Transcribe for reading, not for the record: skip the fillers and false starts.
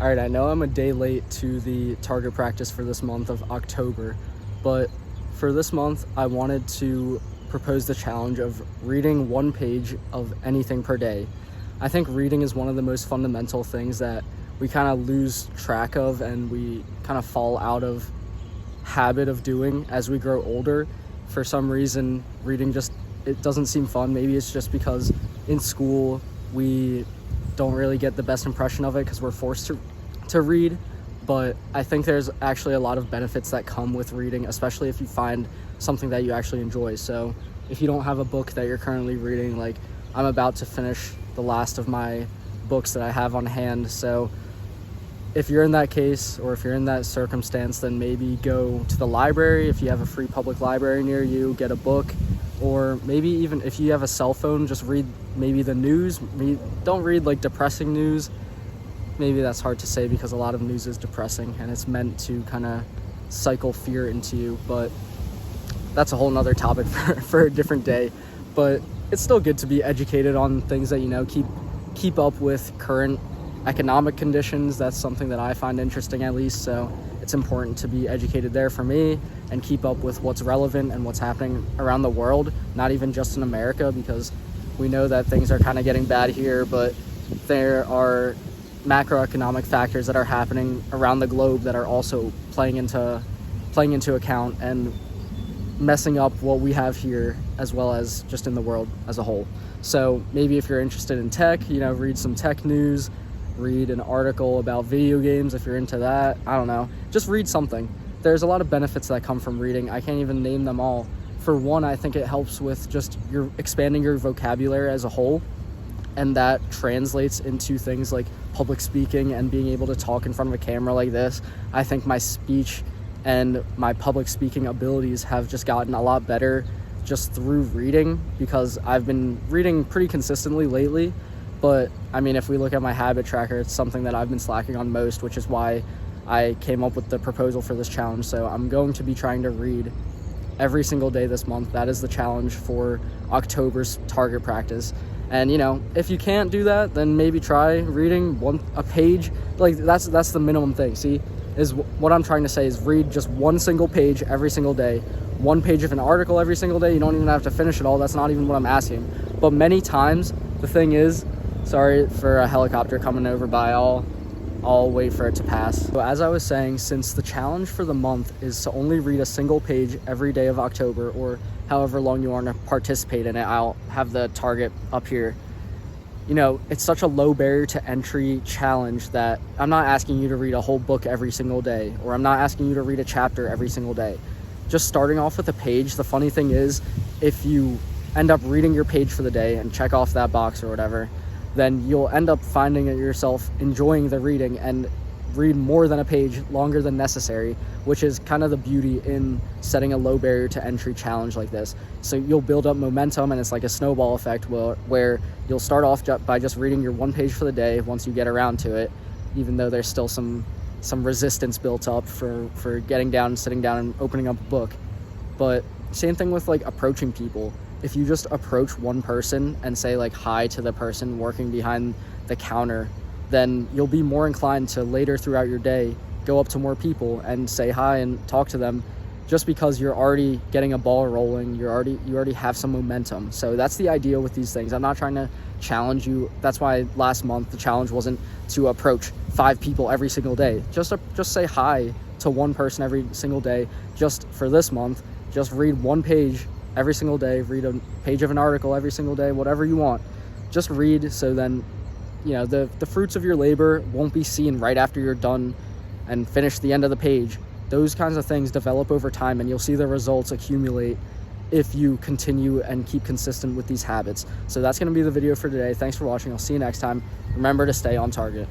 All right, I know I'm a day late to the target practice for this month of October, but for this month, I wanted to propose the challenge of reading one page of anything per day. I think reading is one of the most fundamental things that we kind of lose track of and we kind of fall out of habit of doing as we grow older. For some reason, reading it doesn't seem fun. Maybe it's just because in school we don't really get the best impression of it because we're forced to read, but I think there's actually a lot of benefits that come with reading, especially if you find something that you actually enjoy. So if you don't have a book that you're currently reading, like I'm about to finish the last of my books that I have on hand, so if you're in that case or if you're in that circumstance, then maybe go to the library. If you have a free public library near you, get a book. Or maybe even if you have a cell phone, just read maybe the news. Don't read like depressing news. Maybe that's hard to say because a lot of news is depressing and it's meant to kind of cycle fear into you, but that's a whole nother topic for a different day. But it's still good to be educated on things that keep up with current economic conditions. That's something that I find interesting, at least, so it's important to be educated there for me and keep up with what's relevant and what's happening around the world, not even just in America, because we know that things are kind of getting bad here, but there are macroeconomic factors that are happening around the globe that are also playing into account and messing up what we have here as well as just in the world as a whole. So maybe if you're interested in tech, read some tech news, read an article about video games if you're into that. I don't know, just read something. There's a lot of benefits that come from reading. I can't even name them all. For one, I think it helps with just expanding your vocabulary as a whole, and that translates into things like public speaking and being able to talk in front of a camera like this. I think my speech and my public speaking abilities have just gotten a lot better just through reading, because I've been reading pretty consistently lately. But I mean, if we look at my habit tracker, it's something that I've been slacking on most, which is why I came up with the proposal for this challenge. So I'm going to be trying to read every single day this month. That is the challenge for October's target practice. And if you can't do that, then maybe try reading a page. Like that's the minimum thing. See, is what I'm trying to say is read just one single page every single day, one page of an article every single day. You don't even have to finish it all. That's not even what I'm asking. But many times the thing is, sorry for a helicopter coming over by, I'll wait for it to pass. So as I was saying, since the challenge for the month is to only read a single page every day of October, or however long you want to participate in it, I'll have the target up here. It's such a low barrier to entry challenge that I'm not asking you to read a whole book every single day, or I'm not asking you to read a chapter every single day. Just starting off with a page. The funny thing is, if you end up reading your page for the day and check off that box or whatever, then you'll end up finding yourself enjoying the reading and read more than a page longer than necessary, which is kind of the beauty in setting a low barrier to entry challenge like this. So you'll build up momentum, and it's like a snowball effect where you'll start off by just reading your one page for the day once you get around to it, even though there's still some resistance built up for getting down, sitting down, and opening up a book. But same thing with like approaching people. If you just approach one person and say like hi to the person working behind the counter, then you'll be more inclined to later throughout your day go up to more people and say hi and talk to them, just because you're already getting a ball rolling. You already have some momentum. So that's the idea with these things. I'm not trying to challenge you. That's why last month the challenge wasn't to approach 5 people every single day. Just say hi to one person every single day. Just for this month, just read one page every single day, read a page of an article every single day, whatever you want. Just read, so then the fruits of your labor won't be seen right after you're done and finish the end of the page. Those kinds of things develop over time, and you'll see the results accumulate if you continue and keep consistent with these habits. So that's going to be the video for today. Thanks for watching. I'll see you next time. Remember to stay on target.